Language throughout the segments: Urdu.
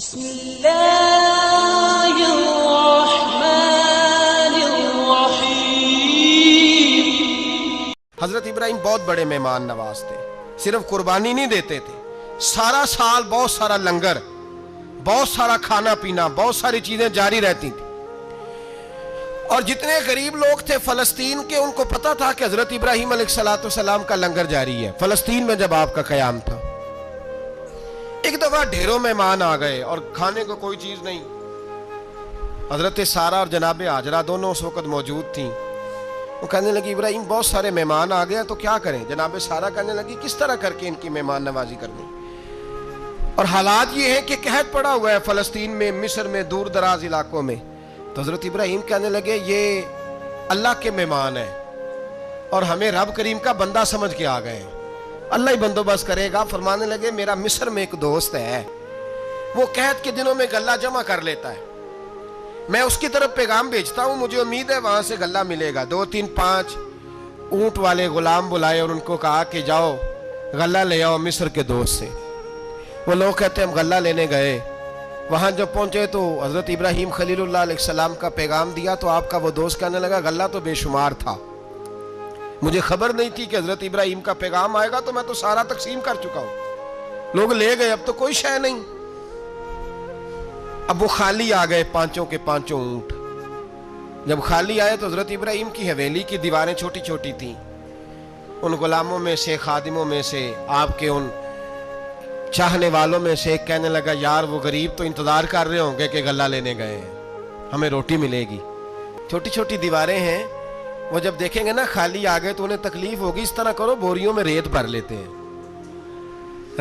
بسم اللہ الرحمن الرحیم۔ حضرت ابراہیم بہت بڑے مہمان نواز تھے، صرف قربانی نہیں دیتے تھے، سارا سال بہت سارا لنگر، بہت سارا کھانا پینا، بہت ساری چیزیں جاری رہتی تھی۔ اور جتنے غریب لوگ تھے فلسطین کے، ان کو پتا تھا کہ حضرت ابراہیم علیہ السلام کا لنگر جاری ہے فلسطین میں جب آپ کا قیام تھا۔ ایک دفعہ ڈھیروں مہمان آ گئے اور کھانے کو کوئی چیز نہیں۔ حضرت سارہ اور جناب ہاجرہ دونوں اس وقت موجود تھیں۔ وہ کہنے لگی ابراہیم بہت سارے مہمان آ گئے تو کیا کریں؟ جناب سارہ کہنے لگی کس طرح کر کے ان کی مہمان نوازی کرنی؟ اور حالات یہ ہیں کہ قحط پڑا ہوا ہے فلسطین میں، مصر میں، دور دراز علاقوں میں۔ تو حضرت ابراہیم کہنے لگے یہ اللہ کے مہمان ہیں اور ہمیں رب کریم کا بندہ سمجھ کے آ گئے ہیں، اللہ ہی بندوبست کرے گا۔ فرمانے لگے میرا مصر میں ایک دوست ہے، وہ قحط کے دنوں میں غلہ جمع کر لیتا ہے، میں اس کی طرف پیغام بھیجتا ہوں، مجھے امید ہے وہاں سے غلہ ملے گا۔ 2-3-5 اونٹ والے غلام بلائے اور ان کو کہا کہ جاؤ غلہ لے آؤ مصر کے دوست سے۔ وہ لوگ کہتے ہیں ہم غلہ لینے گئے، وہاں جب پہنچے تو حضرت ابراہیم خلیل اللہ علیہ السلام کا پیغام دیا تو آپ کا وہ دوست کہنے لگا غلہ تو بے شمار تھا، مجھے خبر نہیں تھی کہ حضرت ابراہیم کا پیغام آئے گا، تو میں تو سارا تقسیم کر چکا ہوں، لوگ لے گئے، اب تو کوئی شے نہیں۔ اب وہ خالی آ گئے، 5 کے 5 اونٹ۔ جب خالی آئے تو حضرت ابراہیم کی حویلی کی دیواریں چھوٹی چھوٹی تھیں۔ ان غلاموں میں سے، خادموں میں سے، آپ کے ان چاہنے والوں میں سے ایک کہنے لگا یار وہ غریب تو انتظار کر رہے ہوں گے کہ غلہ لینے گئے ہیں، ہمیں روٹی ملے گی۔ چھوٹی چھوٹی دیواریں ہیں، وہ جب دیکھیں گے نا خالی آ گئے تو انہیں تکلیف ہوگی، اس طرح کرو بوریوں میں ریت بھر لیتے ہیں،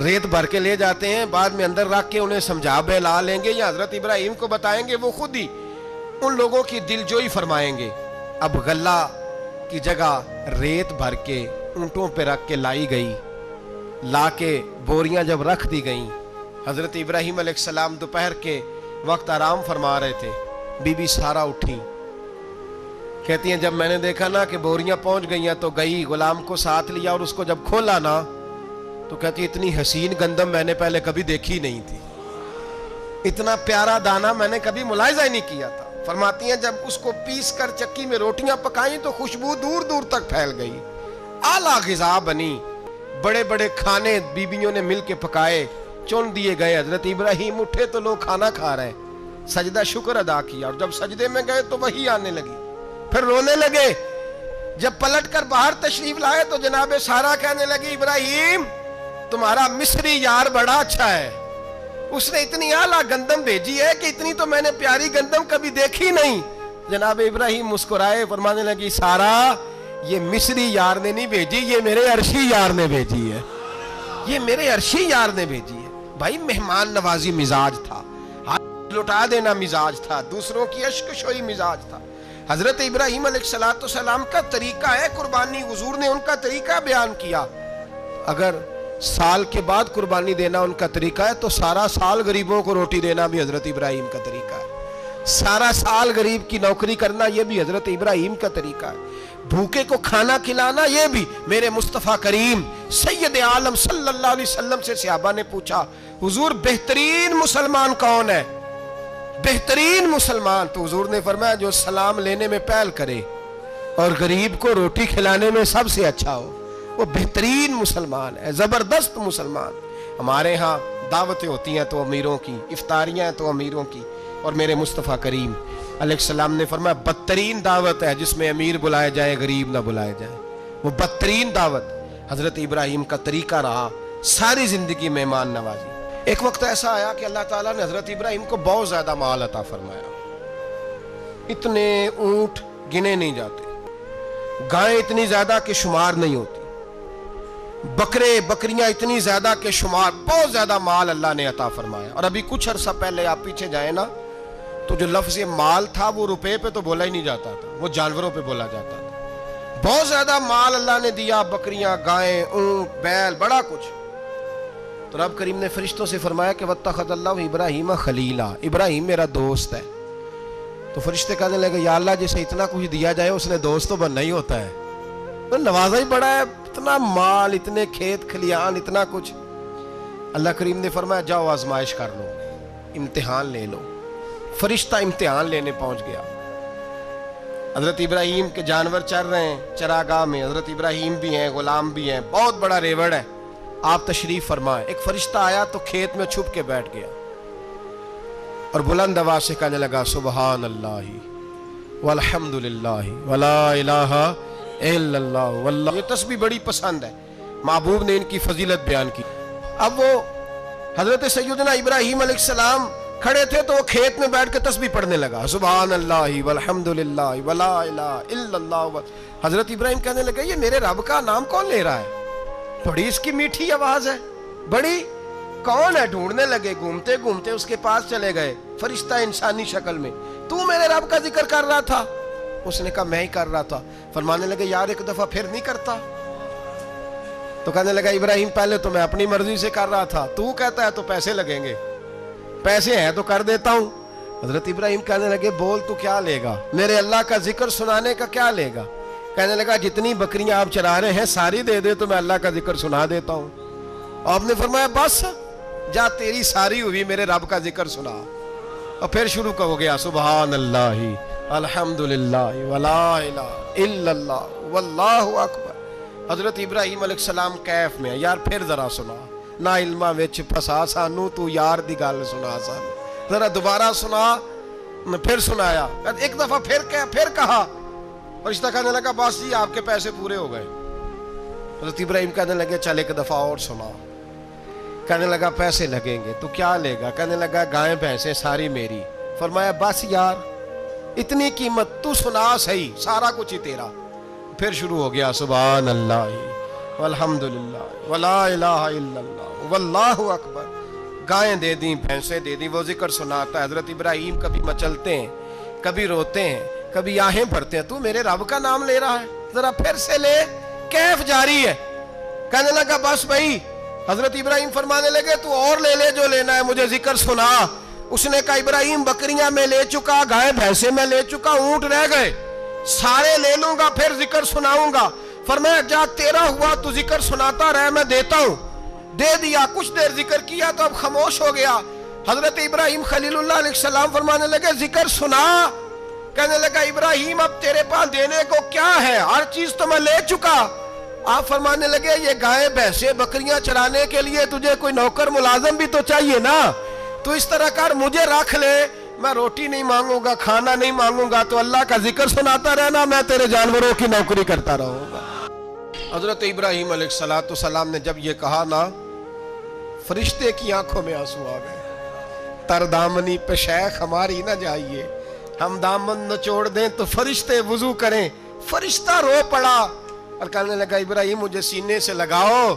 ریت بھر کے لے جاتے ہیں، بعد میں اندر رکھ کے انہیں سمجھا بہلا لیں گے یا حضرت ابراہیم کو بتائیں گے، وہ خود ہی ان لوگوں کی دل جوئی فرمائیں گے۔ اب غلہ کی جگہ ریت بھر کے اونٹوں پہ رکھ کے لائی گئی، لا کے بوریاں جب رکھ دی گئیں، حضرت ابراہیم علیہ السلام دوپہر کے وقت آرام فرما رہے تھے۔ بی بی سارہ اٹھی، کہتی ہیں جب میں نے دیکھا نا کہ بوریاں پہنچ گئی ہیں تو گئی، غلام کو ساتھ لیا اور اس کو جب کھولا نا تو کہتی اتنی حسین گندم میں نے پہلے کبھی دیکھی نہیں تھی، اتنا پیارا دانہ میں نے کبھی ملاحظہ ہی نہیں کیا تھا۔ فرماتی ہیں جب اس کو پیس کر چکی میں روٹیاں پکائیں تو خوشبو دور دور تک پھیل گئی، اعلیٰ غذا بنی، بڑے بڑے کھانے بیبیوں نے مل کے پکائے، چن دیے گئے۔ حضرت ابراہیم اٹھے تو لوگ کھانا کھا رہے ہیں، سجدہ شکر ادا کیا، اور جب سجدے میں گئے تو وحی آنے لگی، پھر رونے لگے۔ جب پلٹ کر باہر تشریف لائے تو جناب سارہ کہنے لگی ابراہیم تمہارا مصری یار بڑا اچھا ہے، اس نے اتنی اعلیٰ گندم بھیجی ہے کہ اتنی تو میں نے پیاری گندم کبھی دیکھی نہیں۔ جناب ابراہیم مسکرائے، فرمانے لگی سارہ یہ مصری یار نے نہیں بھیجی، یہ میرے عرشی یار نے بھیجی ہے، یہ میرے عرشی یار نے بھیجی ہے۔ بھائی مہمان نوازی مزاج تھا، ہاتھ لٹا دینا مزاج تھا، دوسروں کی اشک شوئی مزاج تھا۔ حضرت ابراہیم علیہ السلام کا طریقہ ہے قربانی، حضور نے ان کا طریقہ بیان کیا۔ اگر سال کے بعد قربانی دینا ان کا طریقہ ہے تو سارا سال غریبوں کو روٹی دینا بھی حضرت ابراہیم کا طریقہ ہے، سارا سال غریب کی نوکری کرنا یہ بھی حضرت ابراہیم کا طریقہ ہے، بھوکے کو کھانا کھلانا یہ بھی۔ میرے مصطفیٰ کریم سید عالم صلی اللہ علیہ وسلم سے صحابہ نے پوچھا حضور بہترین مسلمان کون ہے؟ بہترین مسلمان؟ تو حضور نے فرمایا جو سلام لینے میں پہل کرے اور غریب کو روٹی کھلانے میں سب سے اچھا ہو، وہ بہترین مسلمان ہے، زبردست مسلمان۔ ہمارے ہاں دعوتیں ہوتی ہیں تو امیروں کی، افطاریاں ہیں تو امیروں کی، اور میرے مصطفیٰ کریم علیہ السلام نے فرمایا بدترین دعوت ہے جس میں امیر بلائے جائے غریب نہ بلائے جائے، وہ بدترین دعوت۔ حضرت ابراہیم کا طریقہ رہا ساری زندگی مہمان نوازی۔ ایک وقت ایسا آیا کہ اللہ تعالیٰ نے حضرت ابراہیم کو بہت زیادہ مال عطا فرمایا، اتنے اونٹ گنے نہیں جاتے، گائیں اتنی زیادہ کہ شمار نہیں ہوتی، بکرے بکریاں اتنی زیادہ کہ شمار، بہت زیادہ مال اللہ نے عطا فرمایا۔ اور ابھی کچھ عرصہ پہلے آپ پیچھے جائیں نا تو جو لفظ مال تھا وہ روپے پہ تو بولا ہی نہیں جاتا تھا، وہ جانوروں پہ بولا جاتا تھا۔ بہت زیادہ مال اللہ نے دیا، بکریاں، گائیں، اونٹ، بیل، بڑا کچھ۔ تو رب کریم نے فرشتوں سے فرمایا کہ وَاتَّخَذَ اللَّهُ إِبْرَاهِيمَ خَلِيلًا، ابراہیم میرا دوست ہے۔ تو فرشتے کہنے لگے یا اللہ جسے اتنا کچھ دیا جائے اس نے دوست تو بننا ہی ہوتا ہے، تو نوازا ہی بڑا ہے، اتنا مال، اتنے کھیت کھلیان، اتنا کچھ۔ اللہ کریم نے فرمایا جاؤ آزمائش کر لو، امتحان لے لو. فرشتہ امتحان لینے پہنچ گیا. حضرت ابراہیم کے جانور چر رہے ہیں چراگاہ میں, حضرت ابراہیم بھی ہیں, غلام بھی ہیں, بہت بڑا ریوڑ ہے. آپ تشریف فرمائیں. ایک فرشتہ آیا تو کھیت میں چھپ کے بیٹھ گیا اور بلند آواز سے کہنے لگا سبحان اللہ والحمد للہ ولا الہ الا اللہ واللہ. یہ تسبیح بڑی پسند ہے, محبوب نے ان کی فضیلت بیان کی. اب وہ حضرت سیدنا ابراہیم علیہ السلام کھڑے تھے تو وہ کھیت میں بیٹھ کے تسبیح پڑھنے لگا سبحان اللہ والحمد للہ ولا الہ الا اللہ. حضرت ابراہیم کہنے لگے یہ میرے رب کا نام کون لے رہا ہے, بڑی اس کی میٹھی آواز ہے, بڑی کون ہے. ڈھونڈنے لگے, گھومتے گھومتے اس کے پاس چلے گئے. فرشتہ انسانی شکل میں, تو میرے رب کا ذکر کر رہا تھا؟ اس نے کہا میں ہی کر رہا تھا. فرمانے لگے یار ایک دفعہ پھر نہیں کرتا؟ تو کہنے لگا ابراہیم پہلے تو میں اپنی مرضی سے کر رہا تھا, تو کہتا ہے تو پیسے لگیں گے, پیسے ہیں تو کر دیتا ہوں. حضرت ابراہیم کہنے لگے بول تو کیا لے گا, میرے اللہ کا ذکر سنانے کا کیا لے گا؟ کہنے لگا جتنی بکریاں آپ چرا رہے ہیں ساری دے دے تو میں اللہ کا ذکر سنا دیتا ہوں. آپ نے فرمایا بس جا تیری ساری ہوئی, میرے رب کا ذکر سنا. اور پھر شروع ہو گیا سبحان اللہ الحمدللہ ولا الہ الا اللہ واللہ اکبر. حضرت ابراہیم علیہ السلام کیف میں, یار پھر ذرا سنا, نا علمہ وچ پھسا سانو, تو یار دی گل سنا سانو, ذرا دوبارہ سنا. پھر سنایا, ایک دفعہ پھر کہا. فرشتہ کہنے لگا بس جی آپ کے پیسے پورے ہو گئے. حضرت ابراہیم کہنے لگے چل ایک دفعہ اور سنا. کہنے لگا پیسے لگیں گے, تو کیا لے گا؟ کہنے لگا گائیں بھینسیں ساری میری. فرمایا بس یار اتنی قیمت, تو سنا صحیح, سارا کچھ ہی تیرا. پھر شروع ہو گیا سبحان اللہ والحمدللہ ولا الہ الا اللہ واللہ اکبر. گائیں دے دیں, بھینسیں دے دیں, وہ ذکر سناتا ہے. حضرت ابراہیم کبھی مچلتے ہیں, کبھی روتے ہیں, کبھی آہیں بھرتے ہیں. تو میرے رب کا نام لے رہا ہے, ذرا پھر سے لے. کیف جاری ہے. کہنے لگا بس بھائی. حضرت ابراہیم فرمانے لگے تو اور لے لے جو لینا ہے, مجھے ذکر سنا. اس نے کہا ابراہیم بکریاں میں لے چکا, گائے بھینسیں میں لے چکا, اونٹ رہ گئے, سارے لے لوں گا پھر ذکر سناؤں گا. فرمایا جا تیرا ہوا تو ذکر سناتا رہ, میں دیتا ہوں. دے دیا, کچھ دیر ذکر کیا تو اب خاموش ہو گیا. حضرت ابراہیم خلیل اللہ علیہ السلام فرمانے لگے ذکر سنا. کہنے لگا ابراہیم اب تیرے پاس دینے کو کیا ہے, ہر چیز تو میں لے چکا. آپ فرمانے لگے یہ گائے بھینسیں بکریاں چرانے کے لیے تجھے کوئی نوکر ملازم بھی تو چاہیے نا. تو اس طرح کر, مجھے رکھ لے, میں روٹی نہیں مانگوں گا, کھانا نہیں مانگوں گا, تو اللہ کا ذکر سناتا رہنا, میں تیرے جانوروں کی نوکری کرتا رہوں گا. حضرت ابراہیم علیہ السلام نے جب یہ کہا نا, فرشتے کی آنکھوں میں آنسو آ گئے. تر دامنی پہ شیخ ہماری نہ جائیے, ہم دامن نچوڑ دیں تو فرشتے وضو کریں. فرشتہ رو پڑا اور کہنے لگا ابراہیم مجھے سینے سے لگاؤ,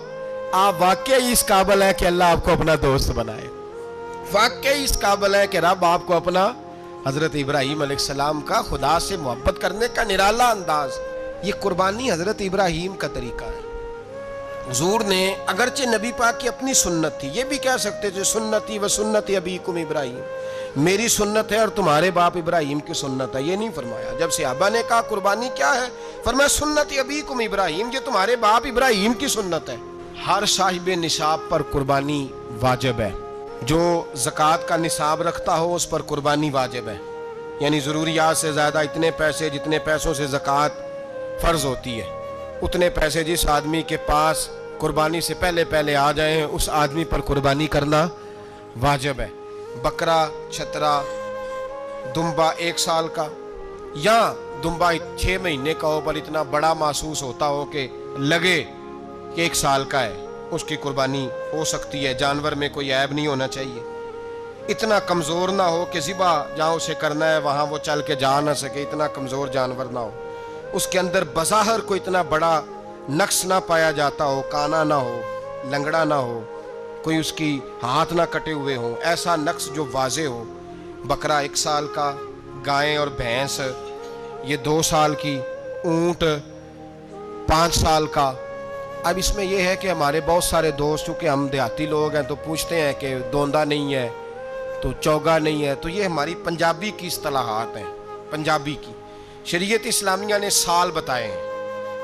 آپ واقعی اس قابل ہیں کہ اللہ آپ کو اپنا دوست بنائے, واقعی اس قابل ہے کہ رب آپ کو اپنا. حضرت ابراہیم علیہ السلام کا خدا سے محبت کرنے کا نرالا انداز, یہ قربانی حضرت ابراہیم کا طریقہ ہے. حضور نے اگرچہ نبی پاک کی اپنی سنت تھی, یہ بھی کہہ سکتے تھے سنتی و سنت ابیکم ابراہیم, میری سنت ہے اور تمہارے باپ ابراہیم کی سنت ہے. یہ نہیں فرمایا. جب صحابہ نے کہا قربانی کیا ہے, فرمایا سنت ابیکم ابراہیم, یہ تمہارے باپ ابراہیم کی سنت ہے. ہر صاحب نصاب پر قربانی واجب ہے. جو زکوٰۃ کا نصاب رکھتا ہو اس پر قربانی واجب ہے, یعنی ضروریات سے زیادہ اتنے پیسے, جتنے پیسوں سے زکوٰۃ فرض ہوتی ہے اتنے پیسے جس آدمی کے پاس قربانی سے پہلے آ جائیں اس آدمی پر قربانی کرنا واجب ہے. بکرا, چھترا, دمبا 1 سال کا یا دمبا 6 مہینے کا ہو پر اتنا بڑا محسوس ہوتا ہو کہ لگے کہ 1 سال کا ہے, اس کی قربانی ہو سکتی ہے. جانور میں کوئی عیب نہیں ہونا چاہیے, اتنا کمزور نہ ہو کہ ذبح جہاں اسے کرنا ہے وہاں وہ چل کے جا نہ سکے, اتنا کمزور جانور نہ ہو, اس کے اندر بظاہر کوئی اتنا بڑا نقص نہ پایا جاتا ہو, کانا نہ ہو, لنگڑا نہ ہو, کوئی اس کی ہاتھ نہ کٹے ہوئے ہوں, ایسا نقص جو واضح ہو. بکرا 1 سال کا, گائیں اور بھینس یہ 2 سال کی, اونٹ 5 سال کا. اب اس میں یہ ہے کہ ہمارے بہت سارے دوست چونکہ ہم دیہاتی لوگ ہیں تو پوچھتے ہیں کہ دوندا نہیں ہے تو چوگا نہیں ہے, تو یہ ہماری پنجابی کی اصطلاحات ہیں. پنجابی کی شریعت اسلامیہ نے سال بتائے ہیں,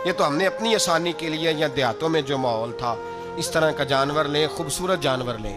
یہ تو ہم نے اپنی آسانی کے لیے, یا دیہاتوں میں جو ماحول تھا اس طرح کا جانور لیں, خوبصورت جانور لیں.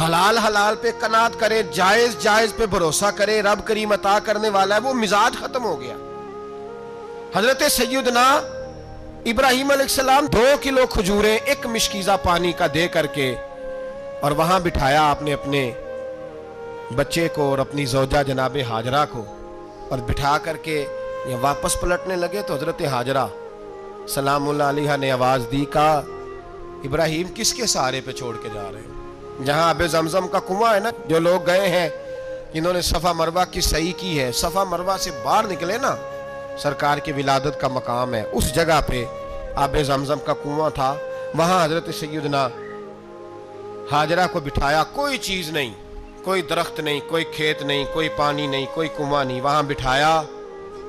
حلال حلال پہ قناعت کرے، جائز جائز پہ بھروسہ کرے، رب کریم عطا کرنے والا ہے، وہ مزاج ختم ہو گیا۔ حضرت سیدنا ابراہیم علیہ السلام 2 کلو کھجوریں 1 مشکیزہ پانی کا دے کر کے اور وہاں بٹھایا آپ نے اپنے بچے کو اور اپنی زوجہ جناب ہاجرہ کو، اور بٹھا کر کے یہ واپس پلٹنے لگے تو حضرت ہاجرہ سلام اللہ علیہ نے آواز دی، کہا ابراہیم کس کے سہارے پہ چھوڑ کے جا رہے ہیں؟ جہاں آب زمزم کا کنواں ہے نا، جو لوگ گئے ہیں انہوں نے صفا مروہ کی صحیح کی ہے، صفا مروہ سے باہر نکلے نا، سرکار کی ولادت کا مقام ہے، اس جگہ پہ آب زمزم کا کنواں تھا، وہاں حضرت سیدنا ہاجرہ کو بٹھایا، کوئی چیز نہیں، کوئی درخت نہیں، کوئی کھیت نہیں، کوئی پانی نہیں، کوئی کنواں نہیں، وہاں بٹھایا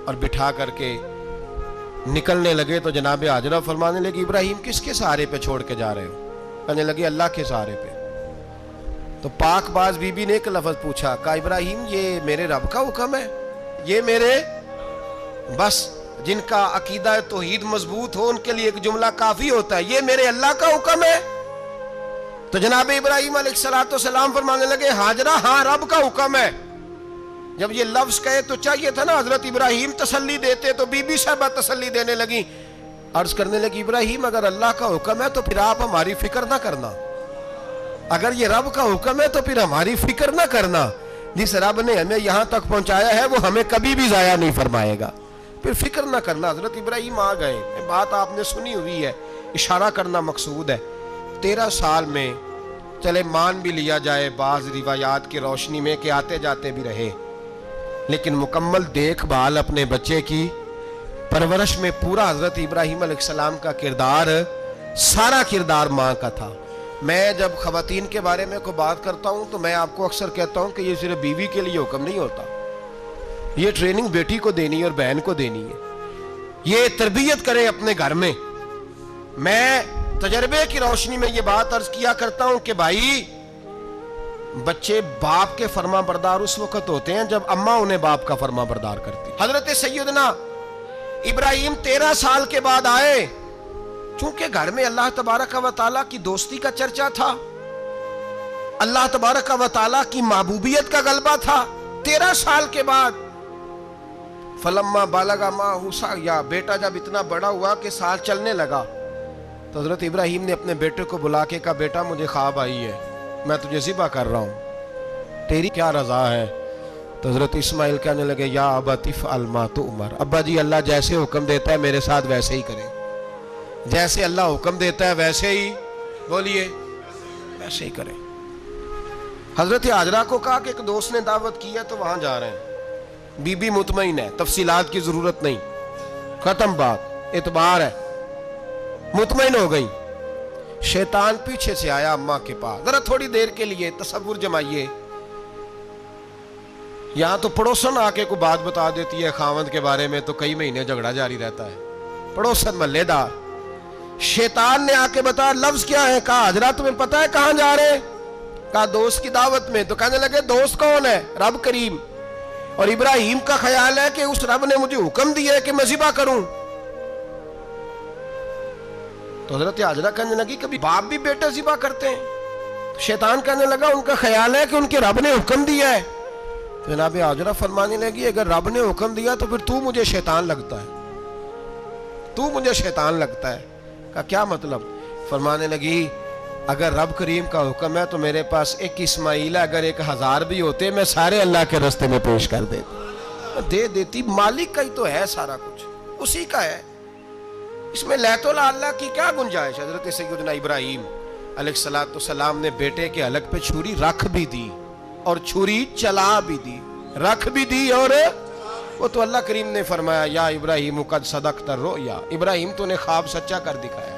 اور بٹھا کر کے نکلنے لگے تو جناب ہاجرہ فرمانے لگی ابراہیم کس کے سہارے پہ چھوڑ کے جا رہے ہو؟ کہنے لگے اللہ کے سہارے پہ۔ تو پاک باز بی بی نے ایک لفظ پوچھا، کہا ابراہیم یہ میرے رب کا حکم ہے، یہ میرے، بس جن کا عقیدہ توحید مضبوط ہو ان کے لیے ایک جملہ کافی ہوتا ہے، یہ میرے اللہ کا حکم ہے۔ تو جناب ابراہیم علیہ السلام فرمانے لگے ہاجرہ ہاں رب کا حکم ہے۔ جب یہ لفظ کہے تو چاہیے تھا نا حضرت ابراہیم تسلی دیتے، تو بی بی صاحبہ تسلی دینے لگی، عرض کرنے لگی ابراہیم اگر اللہ کا حکم ہے تو پھر آپ ہماری فکر نہ کرنا، اگر یہ رب کا حکم ہے تو پھر ہماری فکر نہ کرنا، جس رب نے ہمیں یہاں تک پہنچایا ہے وہ ہمیں کبھی بھی ضائع نہیں فرمائے گا، پھر فکر نہ کرنا۔ حضرت ابراہیم آ گئے، بات آپ نے سنی ہوئی ہے، اشارہ کرنا مقصود ہے۔ 13 سال میں چلے مان بھی لیا جائے بعض روایات کی روشنی میں کہ آتے جاتے بھی رہے، لیکن مکمل دیکھ بھال اپنے بچے کی پرورش میں پورا حضرت ابراہیم علیہ السلام کا کردار، سارا کردار ماں کا تھا۔ میں جب خواتین کے بارے میں کوئی بات کرتا ہوں تو میں آپ کو اکثر کہتا ہوں کہ یہ صرف بیوی کے لیے حکم نہیں ہوتا، یہ ٹریننگ بیٹی کو دینی ہے اور بہن کو دینی ہے، یہ تربیت کرے اپنے گھر میں۔ میں تجربے کی روشنی میں یہ بات عرض کیا کرتا ہوں کہ بھائی بچے باپ کے فرما بردار اس وقت ہوتے ہیں جب اماں انہیں باپ کا فرما بردار کرتی۔ حضرت سیدنا ابراہیم 13 سال کے بعد آئے، چونکہ گھر میں اللہ تبارک و تعالیٰ کی دوستی کا چرچا تھا، اللہ تبارک و تعالیٰ کی محبوبیت کا غلبہ تھا۔ 13 سال کے بعد فلما بالغ معہ سعیا، بیٹا جب اتنا بڑا ہوا کہ سال چلنے لگا تو حضرت ابراہیم نے اپنے بیٹے کو بلا کے کہا بیٹا مجھے خواب آئی ہے، میں تجھے ذبح کر رہا ہوں، تیری کیا رضا ہے؟ تو حضرت اسماعیل کہنے لگے یا ابت افعل ما تؤمر، ابا جی اللہ جیسے حکم دیتا ہے میرے ساتھ ویسے ہی کریں، جیسے اللہ حکم دیتا ہے ویسے ہی، بولیے ویسے ہی کریں۔ حضرت ہاجرہ کو کہا کہ ایک دوست نے دعوت کی ہے تو وہاں جا رہے ہیں، بی بی مطمئن ہے، تفصیلات کی ضرورت نہیں، ختم بات، اعتبار ہے، مطمئن ہو گئی۔ شیطان پیچھے سے آیا اماں کے پاس، ذرا تھوڑی دیر کے لیے تصور جمائیے، یہاں تو پڑوسن آ کے کوئی بات بتا دیتی ہے خاوند کے بارے میں تو کئی مہینے جھگڑا جاری رہتا ہے، پڑوسن محلے دار۔ شیطان نے آ کے بتایا لفظ کیا ہے؟ کہا حضرہ تمہیں پتا ہے کہاں جا رہے ہیں؟ کہا دوست کی دعوت میں۔ تو کہنے لگے دوست کون ہے؟ رب کریم، اور ابراہیم کا خیال ہے کہ اس رب نے مجھے حکم دیا ہے کہ میں ذبح کروں۔ تو حضرت ہاجرہ کہنے لگی کبھی باپ بھی بیٹے ذبح کرتے ہیں؟ شیطان کہنے لگا ان کا خیال ہے کہ ان کے رب نے حکم دیا ہے۔ تو جناب ہاجرہ فرمانے لگی اگر رب نے حکم دیا تو پھر تو مجھے شیطان لگتا ہے، تو مجھے شیطان لگتا ہے۔ کہا کیا مطلب؟ فرمانے لگی اگر رب کریم کا حکم ہے تو میرے پاس ایک اسماعیل ہے، اگر 1000 بھی ہوتے میں سارے اللہ کے راستے میں پیش کر دے دیتی، مالک کا ہی تو ہے سارا کچھ، اسی کا ہے، اس میں لیت اللہ کی کیا گنجائش؟ حضرت سیدنا ابراہیم علیہ السلام نے بیٹے کے حلق پہ چھری رکھ بھی دی اور چھری چلا بھی دی، رکھ بھی دی، اور وہ تو اللہ کریم نے فرمایا یا ابراہیم قد صدقت الرؤیا، ابراہیم تو نے خواب سچا کر دکھایا،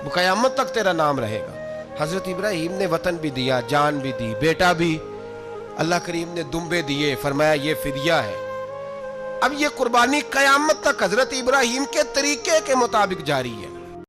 وہ قیامت تک تیرا نام رہے گا۔ حضرت ابراہیم نے وطن بھی دیا، جان بھی دی، بیٹا بھی، اللہ کریم نے دمبے دیے، فرمایا یہ فدیہ ہے۔ اب یہ قربانی قیامت تک حضرت ابراہیم کے طریقے کے مطابق جاری ہے۔